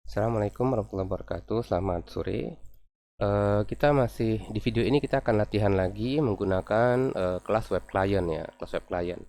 Assalamualaikum warahmatullahi wabarakatuh. Selamat sore. Kita masih di video ini kita akan latihan lagi menggunakan kelas web client ya, kelas web client.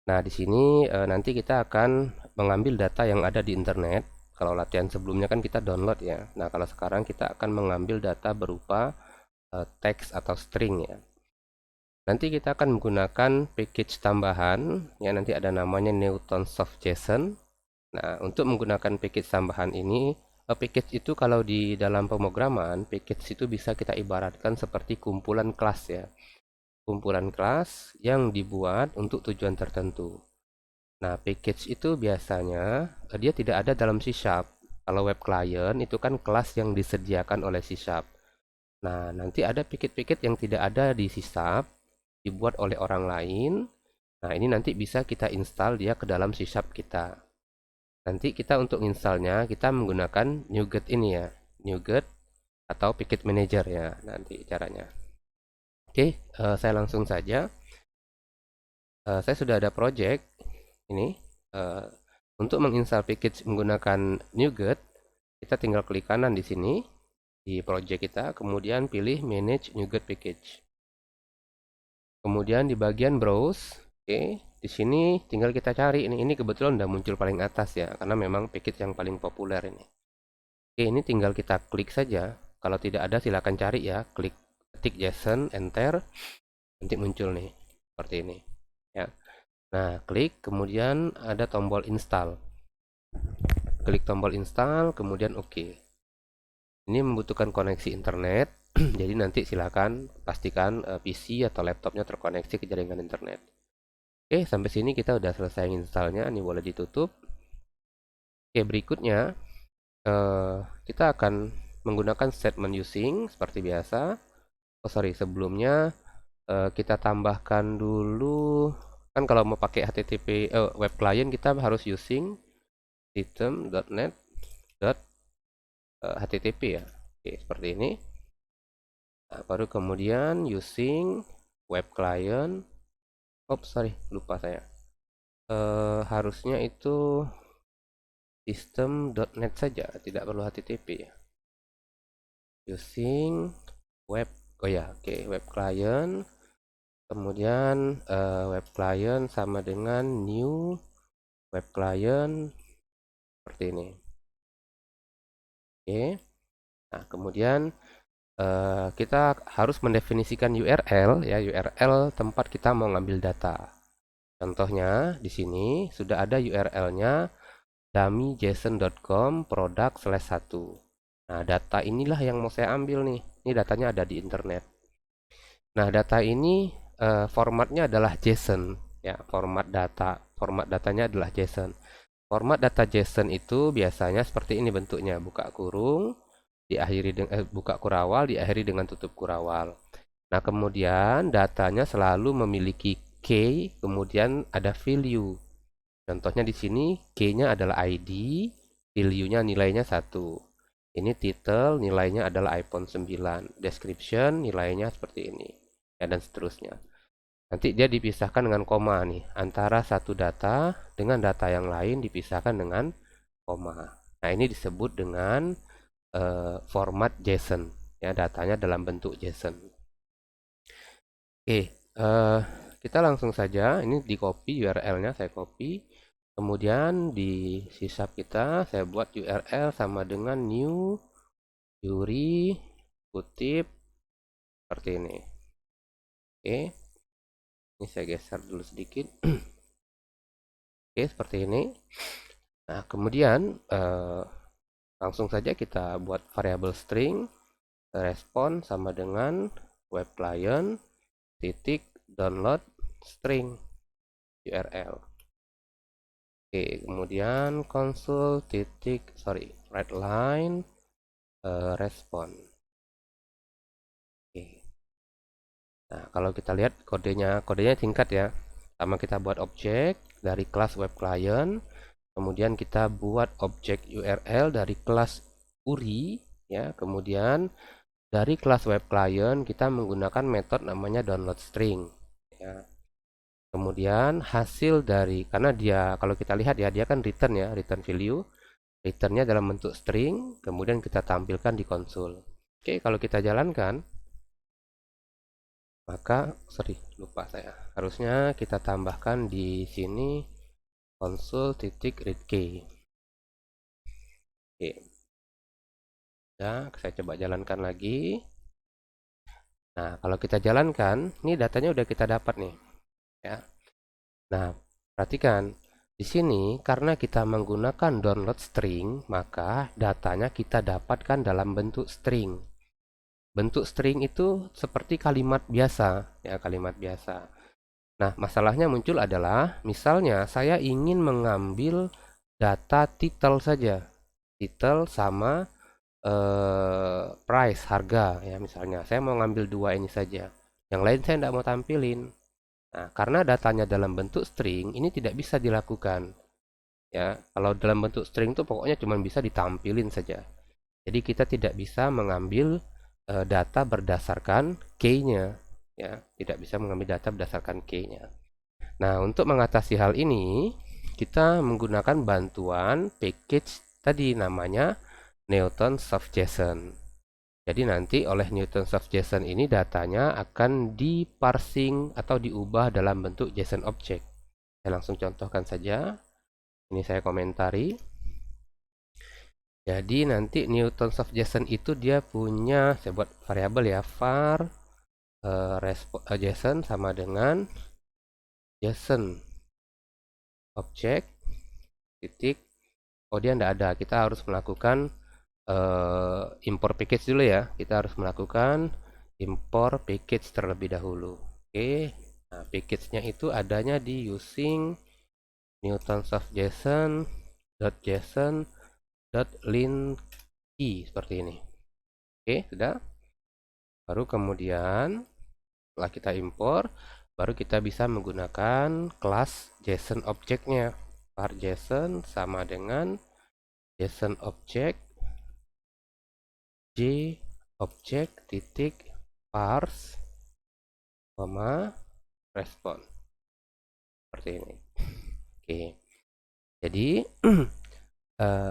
Nah, di sini nanti kita akan mengambil data yang ada di internet. Kalau latihan sebelumnya kan kita download ya. Nah, kalau sekarang kita akan mengambil data berupa teks atau string ya. Nanti kita akan menggunakan package tambahan ya, nanti ada namanya Newtonsoft.json. Nah, untuk menggunakan package tambahan ini, package itu kalau di dalam pemrograman, package itu bisa kita ibaratkan seperti kumpulan kelas ya. Kumpulan kelas yang dibuat untuk tujuan tertentu. Nah, package itu biasanya dia tidak ada dalam C#. Kalau web client itu kan kelas yang disediakan oleh C#. Nah, nanti ada package-package yang tidak ada di C#, dibuat oleh orang lain. Nah, ini nanti bisa kita install dia ke dalam C# kita. Nanti kita untuk installnya kita menggunakan NuGet ini ya, NuGet atau Package Manager ya nanti caranya. Oke, saya langsung saja. Saya sudah ada project ini. Untuk menginstal package menggunakan NuGet, kita tinggal klik kanan di sini di project kita, kemudian pilih Manage NuGet Package. Kemudian di bagian Browse, oke, di sini tinggal kita cari ini kebetulan udah muncul paling atas ya, karena memang package yang paling populer ini. Oke, ini tinggal kita klik saja. Kalau tidak ada silakan cari ya. Klik ketik JSON, enter, nanti muncul nih seperti ini. Ya. Nah, klik, kemudian ada tombol install. Klik tombol install, kemudian oke. Ini membutuhkan koneksi internet, jadi nanti silakan pastikan PC atau laptopnya terkoneksi ke jaringan internet. Oke, sampai sini kita udah selesai installnya. Ini boleh ditutup. Oke, berikutnya kita akan menggunakan statement using seperti biasa. Oh sorry, sebelumnya kita tambahkan dulu, kan kalau mau pakai HTTP web client kita harus using system.net.http ya. Oke, seperti ini. Nah, baru kemudian using web client. Oh sorry, lupa saya. Harusnya itu system.net saja, tidak perlu HTTP ya. Using web, oh ya, oke, web client. Kemudian web client sama dengan new web client seperti ini. Oke. Nah, kemudian kita harus mendefinisikan URL ya, URL tempat kita mau ngambil data. Contohnya di sini sudah ada URL-nya dummyjson.com product/1. Nah, data inilah yang mau saya ambil nih. Ini datanya ada di internet. Nah, data ini formatnya adalah JSON ya, format datanya adalah JSON. Format data JSON itu biasanya seperti ini bentuknya, buka kurung, diakhiri dengan buka kurawal, diakhiri dengan tutup kurawal. Nah, kemudian datanya selalu memiliki key, kemudian ada value. Contohnya di sini key-nya adalah ID, value-nya nilainya 1. Ini title, nilainya adalah iPhone 9. Description, nilainya seperti ini. Ya, dan seterusnya. Nanti dia dipisahkan dengan koma nih. Antara satu data dengan data yang lain dipisahkan dengan koma. Nah, ini disebut dengan format JSON. Ya, datanya dalam bentuk JSON. Oke, kita langsung saja. Ini di copy URL-nya, saya copy. Kemudian di sisap kita, saya buat URL sama dengan new Yuri kutip seperti ini. Oke, ini saya geser dulu sedikit. Oke, seperti ini. Nah, kemudian langsung saja kita buat variabel string respon sama dengan web client titik download string URL. Oke, kemudian console titik write line respon. Oke. Nah, kalau kita lihat kodenya singkat ya. Pertama kita buat objek dari kelas web client, kemudian kita buat objek URL dari kelas URI ya, kemudian dari kelas web client kita menggunakan metode namanya download string ya. Kemudian hasil dari, karena dia kalau kita lihat ya, dia kan return ya, return value. returnnya dalam bentuk string, kemudian kita tampilkan di konsol. Oke, kalau kita jalankan, maka lupa saya. Harusnya kita tambahkan di sini console.readkey. Oke. Ya, saya coba jalankan lagi. Nah, kalau kita jalankan, ini datanya udah kita dapat nih, ya. Nah, perhatikan di sini karena kita menggunakan download string, maka datanya kita dapatkan dalam bentuk string. Bentuk string itu seperti kalimat biasa, ya, kalimat biasa. Nah, masalahnya muncul adalah misalnya saya ingin mengambil data title saja. Title sama price, harga, ya, misalnya saya mau ngambil dua ini saja. Yang lain saya tidak mau tampilin. Nah, karena datanya dalam bentuk string, ini tidak bisa dilakukan. Ya, kalau dalam bentuk string itu pokoknya cuma bisa ditampilin saja. Jadi kita tidak bisa mengambil data berdasarkan key-nya, ya, tidak bisa mengambil data berdasarkan key-nya. Nah, untuk mengatasi hal ini, kita menggunakan bantuan package tadi namanya Newton Soft JSON. Jadi nanti oleh Newton Soft JSON ini datanya akan diparsing atau diubah dalam bentuk JSON object. Saya langsung contohkan saja. Ini saya komentari. Jadi nanti Newton Soft JSON itu dia punya, saya buat variabel ya, var JSON sama dengan JSON object titik. Oh, dia tidak ada. Kita harus melakukan import package dulu ya. Kita harus melakukan import package terlebih dahulu. Oke. Nah, package-nya itu adanya di using Newton Soft JSON .linKey seperti ini. Oke, sudah. Baru kemudian setelah kita import, baru kita bisa menggunakan kelas JSON object-nya. Var JSON sama dengan JSON object j object titik parse respon seperti ini. Oke, jadi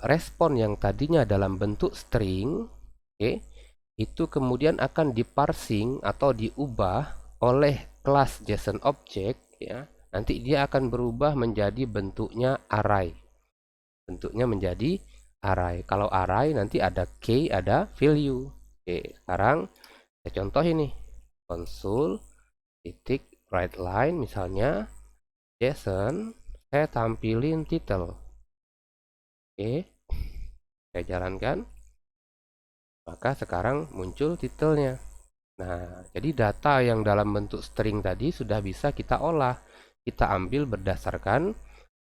respon yang tadinya dalam bentuk string, oke, itu kemudian akan diparsing atau diubah oleh kelas JSON object, ya. Nanti dia akan berubah menjadi bentuknya array. Bentuknya menjadi array. Kalau array nanti ada key, ada value. Oke, sekarang saya contoh ini. Console titik write line misalnya JSON, saya tampilin title. Oke, saya jalankan. Maka sekarang muncul titelnya. Nah, jadi data yang dalam bentuk string tadi sudah bisa kita olah. Kita ambil berdasarkan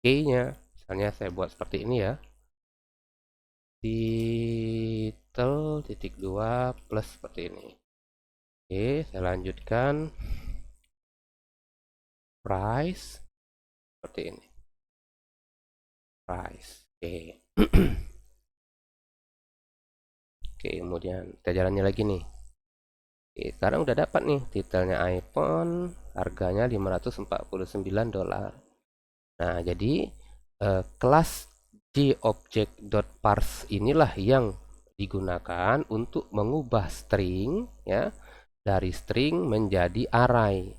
key-nya. Misalnya saya buat seperti ini ya. Title titik 2 plus seperti ini. Oke, saya lanjutkan. Price seperti ini. Price. Oke. Oke, kemudian kita jalannya lagi nih. Oke, sekarang udah dapat nih titelnya iPhone, harganya $549. Nah, jadi kelas JObject.parse inilah yang digunakan untuk mengubah string, ya, dari string menjadi array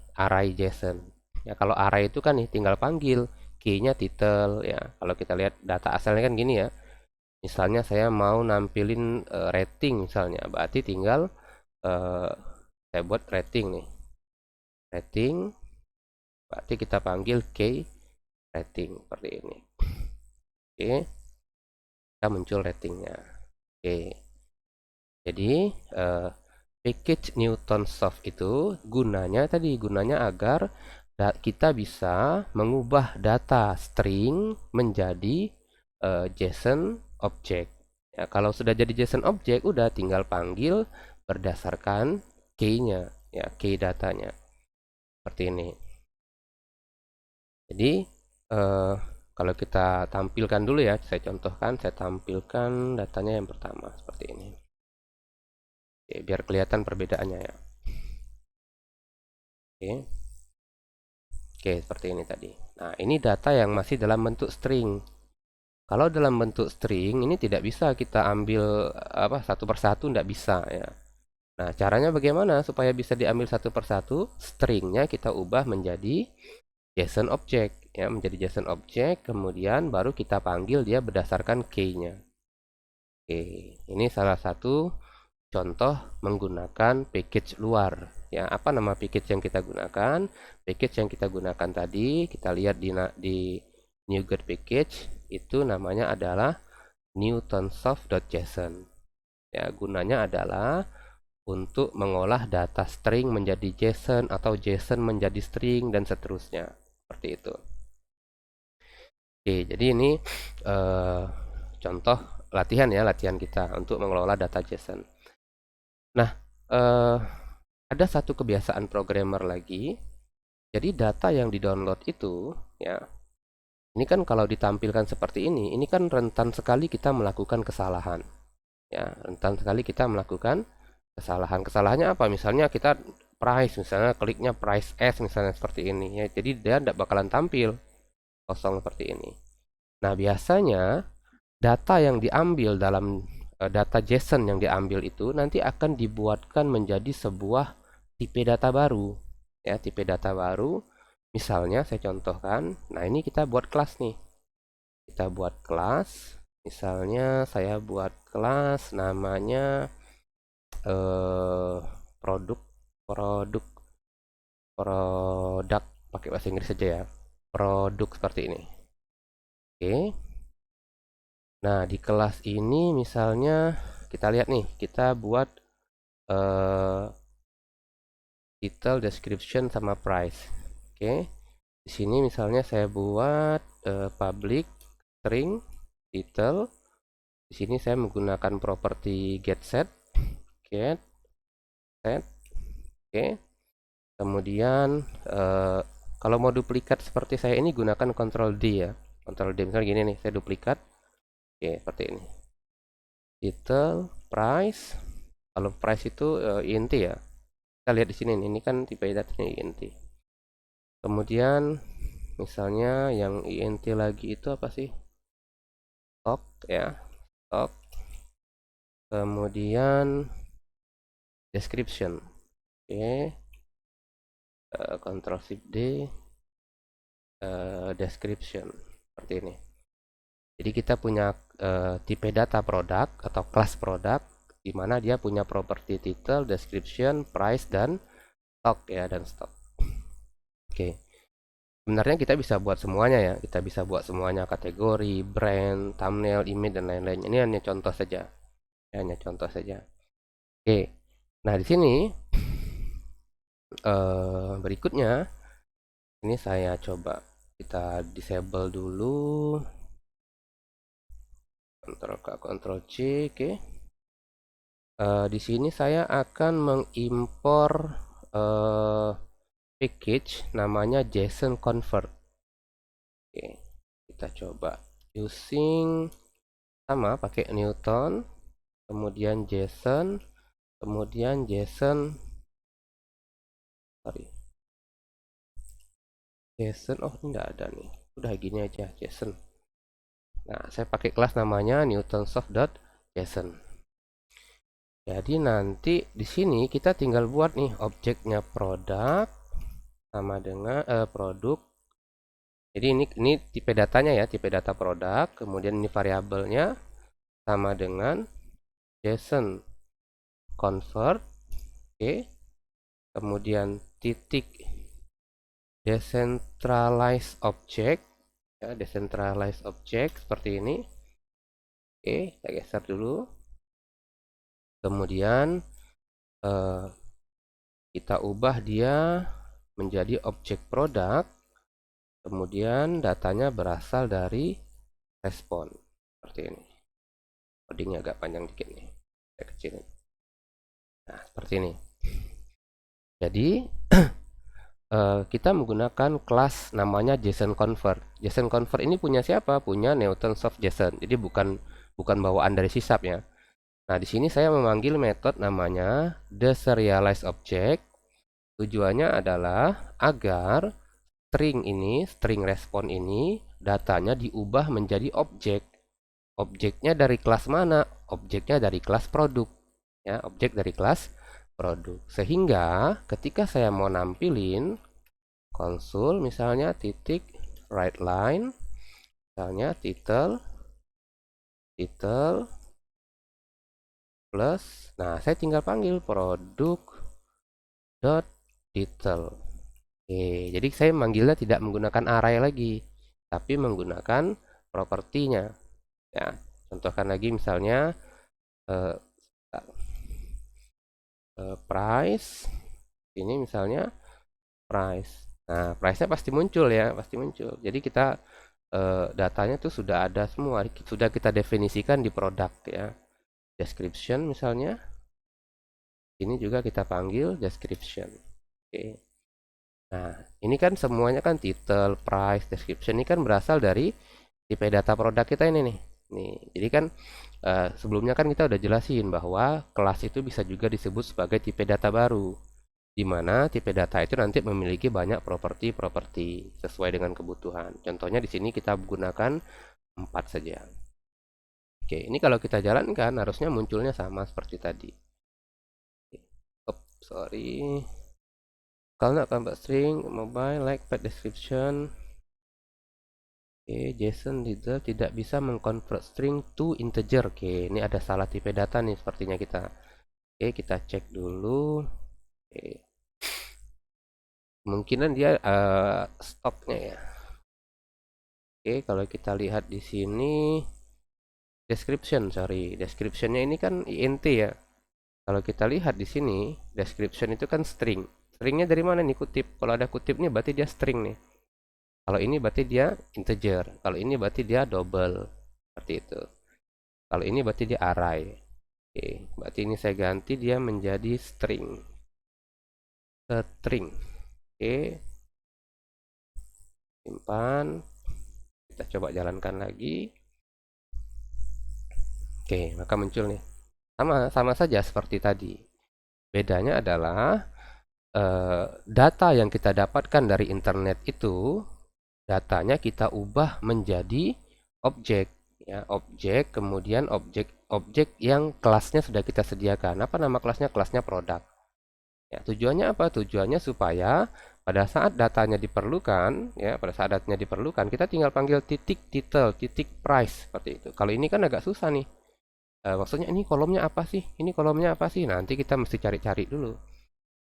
JSON. Ya, kalau array itu kan nih tinggal panggil key-nya title, ya. Kalau kita lihat data asalnya kan gini ya. Misalnya saya mau nampilin rating misalnya, berarti tinggal saya buat rating nih. Rating berarti kita panggil key rating seperti ini. Oke. Kita muncul ratingnya. Oke. Jadi package Newton Soft itu gunanya agar kita bisa mengubah data string menjadi JSON object. Ya, kalau sudah jadi JSON object, udah tinggal panggil berdasarkan key-nya, ya, key datanya. Seperti ini. Jadi kalau kita tampilkan dulu ya, saya contohkan, saya tampilkan datanya yang pertama seperti ini. Oke, biar kelihatan perbedaannya ya. Oke. Oke, seperti ini tadi. Nah, ini data yang masih dalam bentuk string. Kalau dalam bentuk string ini tidak bisa kita ambil satu persatu, tidak bisa ya. Nah, caranya bagaimana supaya bisa diambil satu persatu? Stringnya kita ubah menjadi JSON object ya, menjadi JSON object, kemudian baru kita panggil dia berdasarkan key-nya. Oke, ini salah satu contoh menggunakan package luar ya. Apa nama package yang kita gunakan? Package yang kita gunakan tadi kita lihat di NuGet package itu namanya adalah newtonsoft.json ya. Gunanya adalah untuk mengolah data string menjadi JSON atau JSON menjadi string dan seterusnya, seperti itu. Oke, jadi ini contoh latihan ya, latihan kita untuk mengelola data JSON. Nah, ada satu kebiasaan programmer lagi. Jadi data yang di-download itu ya, ini kan kalau ditampilkan seperti ini kan rentan sekali kita melakukan kesalahan. Ya, rentan sekali kita melakukan kesalahan. Kesalahannya apa? Misalnya kita price, misalnya kliknya price S misalnya seperti ini ya. Jadi dia tidak bakalan tampil kosong seperti ini. Nah, biasanya data yang diambil dalam data JSON yang diambil itu nanti akan dibuatkan menjadi sebuah tipe data baru. Ya, tipe data baru. Misalnya saya contohkan. Nah, ini kita buat kelas nih. Kita buat kelas. Misalnya saya buat kelas namanya produk pakai bahasa Inggris saja ya. Produk seperti ini. Oke. Nah, di kelas ini misalnya kita lihat nih, kita buat title, description sama price. Oke. Di sini misalnya saya buat public string title. Di sini saya menggunakan properti get set. Oke. Kemudian kalau mau duplikat seperti saya ini gunakan Ctrl D ya. Ctrl D misalnya gini nih, saya duplikat. Oke, seperti ini. Title, price. Kalau price itu int ya. Kita lihat di sini nih, ini kan tipe datanya int. Kemudian misalnya yang int lagi itu apa sih? Stock ya. Stock. Kemudian description. Oke. Ctrl Shift D. Description seperti ini. Jadi kita punya tipe data produk atau kelas produk di mana dia punya properti title, description, price dan stock ya, dan stock. Oke. Sebenarnya kita bisa buat semuanya ya. Kita bisa buat semuanya, kategori, brand, thumbnail, image dan lain-lain. Ini hanya contoh saja. Ya, hanya contoh saja. Oke. Nah, di sini berikutnya ini saya coba kita disable dulu. Ctrl K, Ctrl C, oke. Di sini saya akan mengimpor package namanya JSON Convert. Oke, kita coba using sama pakai Newton, kemudian JSON, kemudian JSON, JSON, oh ini enggak ada nih, udah gini aja JSON. Nah, saya pakai kelas namanya newtonsoft.json. Jadi nanti di sini kita tinggal buat nih objeknya produk sama dengan produk. Jadi ini tipe datanya ya, tipe data produk. Kemudian ini variabelnya sama dengan JSON convert. Oke. Kemudian titik decentralized object ya, decentralized object seperti ini. Oke, kita geser dulu. Kemudian kita ubah dia menjadi objek produk. Kemudian datanya berasal dari respon seperti ini. Codingnya agak panjang dikit nih, saya kecilin. Nah, seperti ini. Jadi kita menggunakan kelas namanya JSON Convert. JSON Convert ini punya siapa? Punya newtonsoft.json. Jadi bukan bawaan dari sysap ya. Nah, di sini saya memanggil metode namanya theSerializedObject. Tujuannya adalah agar string respon ini datanya diubah menjadi objek. Objeknya dari kelas mana? Objeknya dari kelas produk. Ya, objek dari kelas produk. Sehingga ketika saya mau nampilin konsul misalnya titik write line, misalnya title plus, nah saya tinggal panggil produk dot title. Oke, jadi saya manggilnya tidak menggunakan array lagi, tapi menggunakan propertinya. Ya, contohkan lagi misalnya eh, price. Ini misalnya price. Nah, price-nya pasti muncul ya, pasti muncul. Jadi kita datanya tuh sudah ada semua, sudah kita definisikan di produk ya. Description misalnya, ini juga kita panggil description. Oke. Nah, ini kan semuanya kan title, price, description ini kan berasal dari tipe data produk kita ini nih. Nih, jadi kan sebelumnya kan kita udah jelasin bahwa kelas itu bisa juga disebut sebagai tipe data baru, di mana tipe data itu nanti memiliki banyak properti-properti sesuai dengan kebutuhan. Contohnya di sini kita gunakan 4 saja. Oke, ini kalau kita jalankan harusnya munculnya sama seperti tadi. Sorry. Kalau nak convert string mobile like pet description. Oke, JSON reader tidak bisa mengconvert string to integer. Oke, ini ada salah tipe data nih sepertinya kita. Oke, kita cek dulu. Oke. Kemungkinan dia stoknya ya. Oke, kalau kita lihat di sini descriptionnya ini kan int ya. Kalau kita lihat di sini description itu kan string. Stringnya dari mana nih kutip? Kalau ada kutipnya berarti dia string nih. Kalau ini berarti dia integer. Kalau ini berarti dia double. Seperti itu. Kalau ini berarti dia array. Oke, berarti ini saya ganti dia menjadi string. String. Oke. Simpan. Kita coba jalankan lagi. Oke, maka muncul nih. Sama saja seperti tadi. Bedanya adalah data yang kita dapatkan dari internet itu, datanya kita ubah menjadi objek. Ya, objek, kemudian objek yang kelasnya sudah kita sediakan. Apa nama kelasnya? Kelasnya produk. Ya, tujuannya apa? Tujuannya supaya pada saat datanya diperlukan, ya, pada saat datanya diperlukan, kita tinggal panggil titik title, titik price seperti itu. Kalau ini kan agak susah nih. Maksudnya ini kolomnya apa sih? Ini kolomnya apa sih? Nanti kita mesti cari-cari dulu.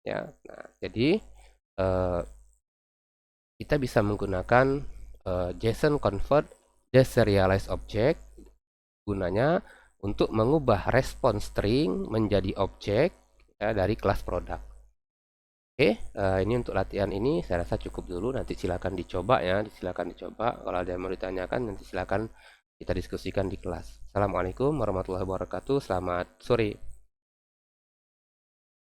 Ya, nah, jadi kita bisa menggunakan JSON convert deserialized object gunanya untuk mengubah respon string menjadi objek ya, dari kelas produk. Oke, ini untuk latihan ini saya rasa cukup dulu. Nanti silakan dicoba ya, silakan dicoba. Kalau ada yang mau ditanyakan, nanti silakan kita diskusikan di kelas. Assalamualaikum warahmatullahi wabarakatuh. Selamat sore.